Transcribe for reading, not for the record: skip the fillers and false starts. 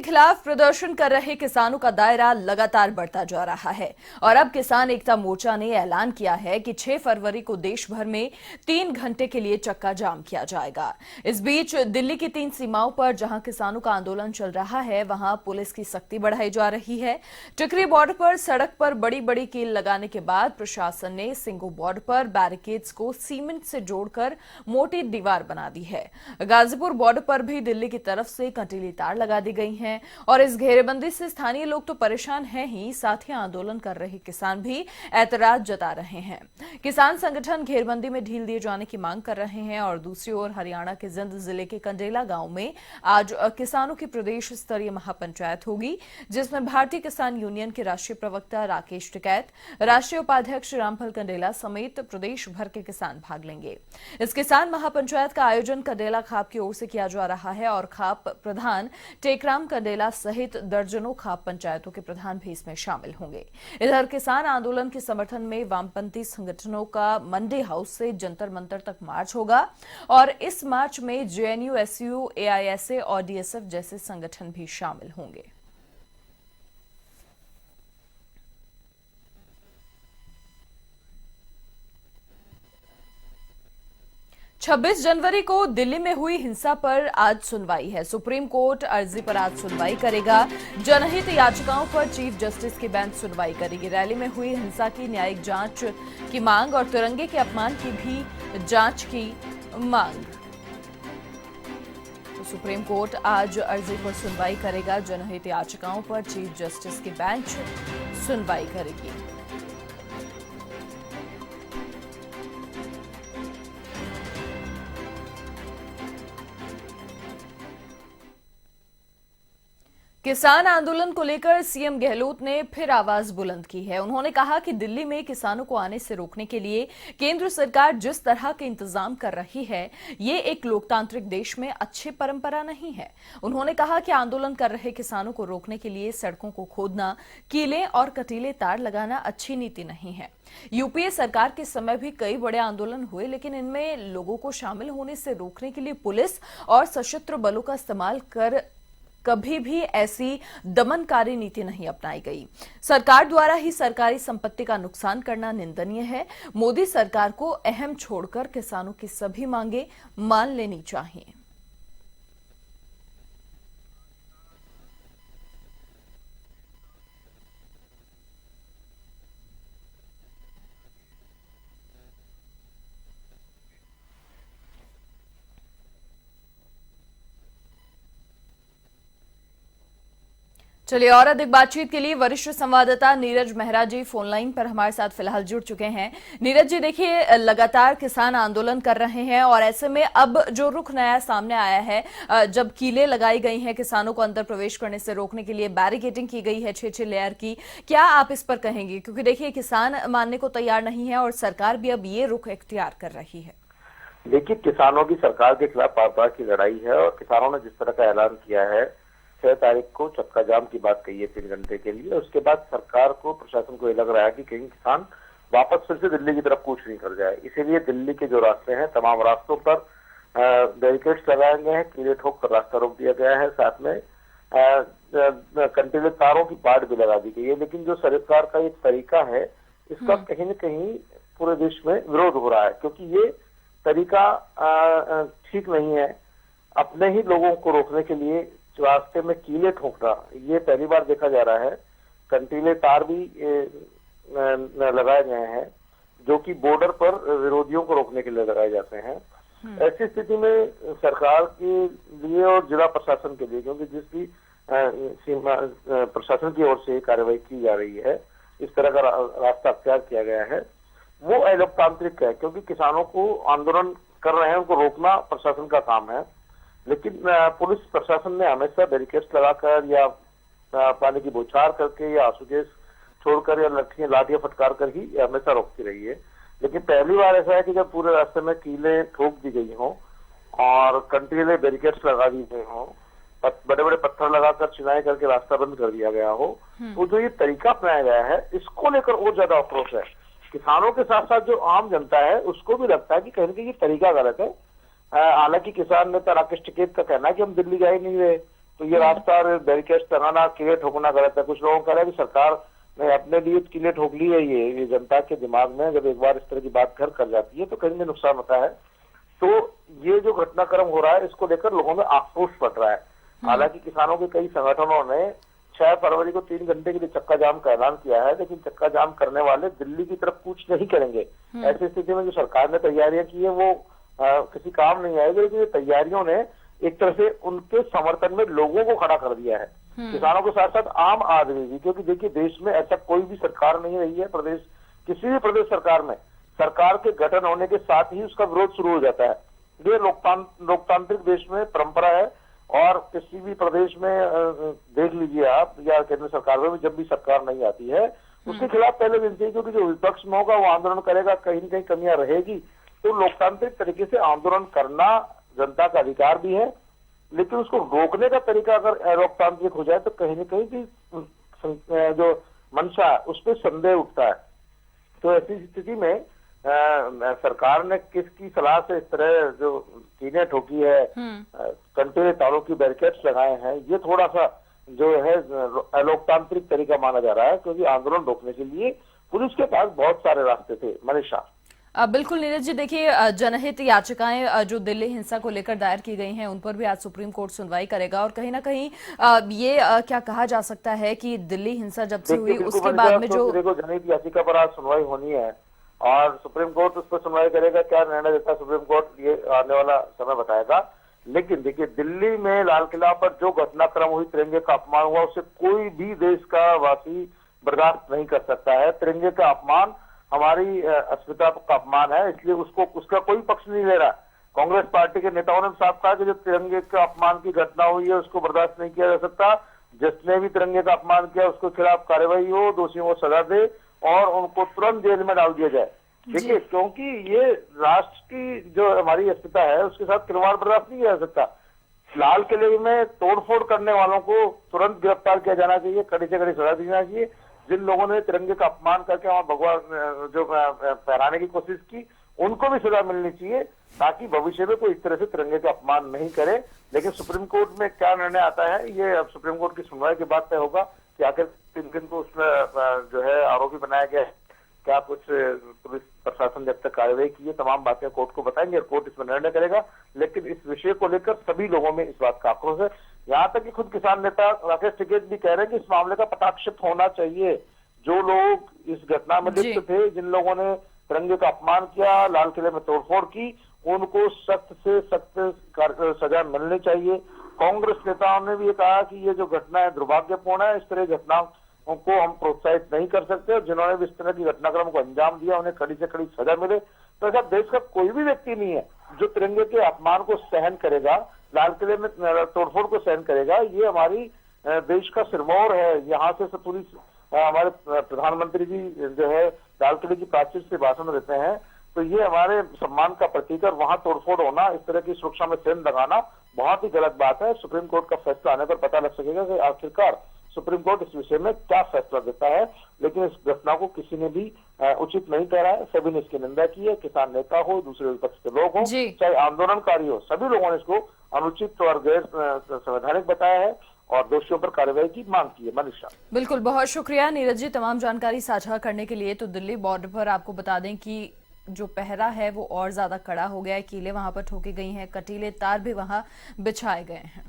खिलाफ प्रदर्शन कर रहे किसानों का दायरा लगातार बढ़ता जा रहा है और अब किसान एकता मोर्चा ने ऐलान किया है कि 6 फरवरी को देश भर में 3 घंटे के लिए चक्का जाम किया जाएगा। इस बीच दिल्ली की 3 सीमाओं पर जहां किसानों का आंदोलन चल रहा है, वहां पुलिस की सख्ती बढ़ाई जा रही है। टिकरी बॉर्डर पर सड़क पर बड़ी बड़ी कील लगाने के बाद प्रशासन ने सिंगो बॉर्डर पर बैरिकेड्स को सीमेंट से जोड़कर मोटी दीवार बना दी है। गाजीपुर बॉर्डर पर भी दिल्ली की तरफ से कंटीली तार लगा दी गई हैं और इस घेरेबंदी से स्थानीय लोग तो परेशान हैं ही, साथ ही आंदोलन कर रहे किसान भी ऐतराज जता रहे हैं। किसान संगठन घेरबंदी में ढील दिए जाने की मांग कर रहे हैं और दूसरी ओर हरियाणा के जिंद जिले के कंडेला गांव में आज किसानों की प्रदेश स्तरीय महापंचायत होगी, जिसमें भारतीय किसान यूनियन के राष्ट्रीय प्रवक्ता राकेश टिकैत, राष्ट्रीय उपाध्यक्ष रामफल कंडेला समेत प्रदेश भर के किसान भाग लेंगे। इस किसान महापंचायत का आयोजन कंडेला खाप की ओर से किया जा रहा है और खाप प्रधान टेकराम कंडेला सहित दर्जनों खाप पंचायतों के प्रधान भी इसमें शामिल होंगे। इधर किसान आंदोलन के समर्थन में वामपंथी संगठनों का मंडी हाउस से जंतर मंतर तक मार्च होगा और इस मार्च में जेएनयू, एसयू, एआईएसए और डीएसएफ जैसे संगठन भी शामिल होंगे। 26 जनवरी को दिल्ली में हुई हिंसा पर आज सुनवाई है। सुप्रीम कोर्ट अर्जी पर आज सुनवाई करेगा। जनहित याचिकाओं पर चीफ जस्टिस की बेंच सुनवाई करेगी। रैली में हुई हिंसा की न्यायिक जांच की मांग और तिरंगे के अपमान की भी जांच की मांग। तो सुप्रीम कोर्ट आज अर्जी पर सुनवाई करेगा। जनहित याचिकाओं पर चीफ जस्टिस की बेंच सुनवाई करेगी। किसान आंदोलन को लेकर सीएम गहलोत ने फिर आवाज बुलंद की है। उन्होंने कहा कि दिल्ली में किसानों को आने से रोकने के लिए केंद्र सरकार जिस तरह के इंतजाम कर रही है, ये एक लोकतांत्रिक देश में अच्छी परंपरा नहीं है। उन्होंने कहा कि आंदोलन कर रहे किसानों को रोकने के लिए सड़कों को खोदना, कीलें और कटीले तार लगाना अच्छी नीति नहीं है। यूपीए सरकार के समय भी कई बड़े आंदोलन हुए, लेकिन इनमें लोगों को शामिल होने से रोकने के लिए पुलिस और सशस्त्र बलों का इस्तेमाल कर कभी भी ऐसी दमनकारी नीति नहीं अपनाई गई। सरकार द्वारा ही सरकारी संपत्ति का नुकसान करना निंदनीय है। मोदी सरकार को अहम छोड़कर किसानों की सभी मांगे मान लेनी चाहिए। चलिए, और अधिक बातचीत के लिए वरिष्ठ संवाददाता नीरज मेहरा जी फोनलाइन पर हमारे साथ फिलहाल जुड़ चुके हैं। नीरज जी, देखिए, लगातार किसान आंदोलन कर रहे हैं और ऐसे में अब जो रुख नया सामने आया है, जब कीलें लगाई गई हैं किसानों को अंदर प्रवेश करने से रोकने के लिए, बैरिकेडिंग की गई है 6-6 लेयर की, क्या आप इस पर कहेंगे? क्योंकि देखिए, किसान मानने को तैयार नहीं है और सरकार भी अब ये रुख इख्तियार कर रही है। देखिए, किसानों की सरकार के खिलाफ बार-बार की लड़ाई है और किसानों ने जिस तरह का ऐलान किया है, 6 तारीख को चक्का जाम की बात कही है 3 घंटे के लिए, उसके बाद सरकार को, प्रशासन को ये लग रहा है कि कहीं किसान वापस फिर से दिल्ली की तरफ कूच नहीं कर जाए। इसीलिए दिल्ली के जो रास्ते हैं, तमाम रास्तों पर बैरिकेड्स लगाए गए हैं, कीले ठोक कर रास्ता रोक दिया गया है, साथ में कंटीले तारों की बाड़ भी लगा दी गई है। लेकिन जो सरकार का ये तरीका है, इसका कहीं न कहीं पूरे देश में विरोध हो रहा है, क्योंकि ये तरीका ठीक नहीं है। अपने ही लोगों को रोकने के लिए रास्ते में कीले ठोकना, ये पहली बार देखा जा रहा है। कंटीले तार भी लगाए गए हैं, जो कि बॉर्डर पर विरोधियों को रोकने के लिए लगाए जाते हैं। ऐसी स्थिति में सरकार के लिए और जिला प्रशासन के लिए, क्योंकि जिस भी सीमा प्रशासन की ओर से कार्रवाई की जा रही है, इस तरह का रास्ता अख्तियार किया गया है, वो अलोकतांत्रिक है। क्योंकि किसानों को आंदोलन कर रहे हैं, उनको रोकना प्रशासन का काम है, लेकिन पुलिस प्रशासन ने हमेशा बैरिकेड्स लगाकर या पानी की बौछार करके या आंसू गैस छोड़कर या लाठियां फटकार कर ही हमेशा रोकती रही है। लेकिन पहली बार ऐसा है कि जब पूरे रास्ते में कीलें ठोक दी गई हों और कंटीले बैरिकेड्स लगा दिए गए हों, बड़े बड़े पत्थर लगाकर चिनाई करके रास्ता बंद कर दिया गया हो, तो जो ये तरीका अपनाया गया है, इसको लेकर और ज्यादा आक्रोश है। किसानों के साथ साथ जो आम जनता है, उसको भी लगता है कि कहीं ना कहीं ये तरीका गलत है। हालांकि किसान नेता राकेश टिकैत का कहना है कि हम दिल्ली जा ही नहीं रहे, तो ये रास्ता बैरिकेड लगाना, किले ठोकना गलत है। कुछ लोगों का कह रहा है कि सरकार ने अपने लिए किले ठोक ली है। ये जनता के दिमाग में जब एक बार इस तरह की बात घर कर जाती है तो कहीं भी नुकसान होता है। तो ये जो घटनाक्रम हो रहा है इसको लेकर लोगों में आक्रोश बढ़ रहा है। हालांकि किसानों के कई संगठनों ने 6 फरवरी को 3 घंटे के लिए चक्का जाम का ऐलान किया है, लेकिन चक्का जाम करने वाले दिल्ली की तरफ कूच नहीं करेंगे। ऐसी स्थिति में जो सरकार ने तैयारियां की है वो किसी काम नहीं आएगी, लेकिन तैयारियों ने एक तरह से उनके समर्थन में लोगों को खड़ा कर दिया है, किसानों के साथ साथ आम आदमी भी। क्योंकि देखिए, देश में ऐसा कोई भी सरकार नहीं रही है, प्रदेश किसी भी प्रदेश सरकार में सरकार के गठन होने के साथ ही उसका विरोध शुरू हो जाता है। ये लोकतांत्रिक देश में परंपरा है। और किसी भी प्रदेश में देख लीजिए आप, या केंद्र सरकार में भी जब भी सरकार नहीं आती है उसके खिलाफ पहले दिन से, क्योंकि जो विपक्ष में होगा वो आंदोलन करेगा, कहीं न कहीं कमियां रहेगी। तो लोकतांत्रिक तरीके से आंदोलन करना जनता का अधिकार भी है, लेकिन उसको रोकने का तरीका अगर अलोकतांत्रिक हो जाए तो कहीं न कहीं की जो मंशा है उस पर संदेह उठता है। तो ऐसी स्थिति में सरकार ने किसकी सलाह से इस तरह जो कीलें ठोकी है, कंटेनर तारों की बैरिकेड्स लगाए हैं, ये थोड़ा सा जो है अलोकतांत्रिक तरीका माना जा रहा है। क्योंकि आंदोलन रोकने के लिए पुलिस के पास बहुत सारे रास्ते थे। मनीषा, बिल्कुल नीरज जी, देखिए जनहित याचिकाएं जो दिल्ली हिंसा को लेकर दायर की गई हैं उन पर भी आज सुप्रीम कोर्ट सुनवाई करेगा। और कहीं ना कहीं ये क्या कहा जा सकता है कि दिल्ली हिंसा जब से हुई उसके बाद में जो देखो जनहित याचिका पर आज सुनवाई होनी है और सुप्रीम कोर्ट उस पर सुनवाई करेगा। क्या निर्णय देता है सुप्रीम कोर्ट, ये आने वाला समय बताएगा। लेकिन देखिए, दिल्ली में लाल किला पर जो घटनाक्रम हुई, तिरंगे का अपमान हुआ, उसे कोई भी देश का वासी बर्दाश्त नहीं कर सकता है। तिरंगे का अपमान हमारी अस्मिता का अपमान है, इसलिए उसका कोई पक्ष नहीं ले रहा। कांग्रेस पार्टी के नेताओं ने साफ कहा कि जो तिरंगे का अपमान की घटना हुई है उसको बर्दाश्त नहीं किया जा सकता। जिसने भी तिरंगे का अपमान किया उसके खिलाफ कार्रवाई हो, दोषियों को सजा दे और उनको तुरंत जेल में डाल दिया जाए। देखिए, क्योंकि ये राष्ट्र की जो हमारी अस्मिता है उसके साथ खिलवाड़ बर्दाश्त नहीं किया जा सकता। लाल किले में तोड़फोड़ करने वालों को तुरंत गिरफ्तार किया जाना चाहिए, कड़ी से कड़ी सजा दी जानी चाहिए। जिन लोगों ने तिरंगे का अपमान करके वहां भगवान जो फहराने की कोशिश की उनको भी सजा मिलनी चाहिए, ताकि भविष्य में कोई इस तरह से तिरंगे का अपमान नहीं करे। लेकिन सुप्रीम कोर्ट में क्या निर्णय आता है ये अब सुप्रीम कोर्ट की सुनवाई के बाद तय होगा कि आखिर किन को उसमें जो है आरोपी बनाया गया है, क्या कुछ पुलिस प्रशासन जब तक कार्रवाई की है, तमाम बातें कोर्ट को बताएंगे और कोर्ट इसमें निर्णय करेगा। लेकिन इस विषय को लेकर सभी लोगों में इस बात का आक्रोश है। यहाँ तक कि खुद किसान नेता राकेश टिकैत भी कह रहे हैं कि इस मामले का पटाक्षेप होना चाहिए। जो लोग इस घटना में लिप्त थे, जिन लोगों ने तिरंगे का अपमान किया, लाल किले में तोड़फोड़ की, उनको सख्त से सख्त सजा मिलनी चाहिए। कांग्रेस नेताओं ने भी ये कहा कि ये जो घटना है दुर्भाग्यपूर्ण है, इस तरह की घटनाओं को हम प्रोत्साहित नहीं कर सकते और जिन्होंने भी इस तरह की घटनाक्रम को अंजाम दिया उन्हें कड़ी से कड़ी सजा मिले। तो ऐसा देश का कोई भी व्यक्ति नहीं है जो तिरंगे के अपमान को सहन करेगा, लाल किले में तोड़फोड़ को सहन करेगा। ये हमारी देश का सिरमौर है। यहाँ से पूरी हमारे प्रधानमंत्री जी जो है लाल किले की प्राचीर से भाषण देते हैं, तो ये हमारे सम्मान का प्रतीक है। वहां तोड़फोड़ होना, इस तरह की सुरक्षा में सेंध लगाना बहुत ही गलत बात है। सुप्रीम कोर्ट का फैसला आने पर पता लग सकेगा कि आखिरकार सुप्रीम कोर्ट इस विषय में क्या फैसला देता है। लेकिन इस घटना को किसी ने भी उचित नहीं ठहराया है। सभी ने इसकी निंदा की है, किसान नेता हो, दूसरे विपक्ष के लोग हो, चाहे आंदोलनकारी हो, सभी लोगों ने इसको अनुचित और गैर संवैधानिक बताया है और दोषियों पर कार्रवाई की मांग की है। मनीषा, बिल्कुल, बहुत शुक्रिया नीरज जी तमाम जानकारी साझा करने के लिए। तो दिल्ली बॉर्डर पर आपको बता दें कि जो पहरा है वो और ज्यादा कड़ा हो गया है, कीले वहां पर ठोकी गई हैं, कटीले तार भी वहां बिछाए गए हैं।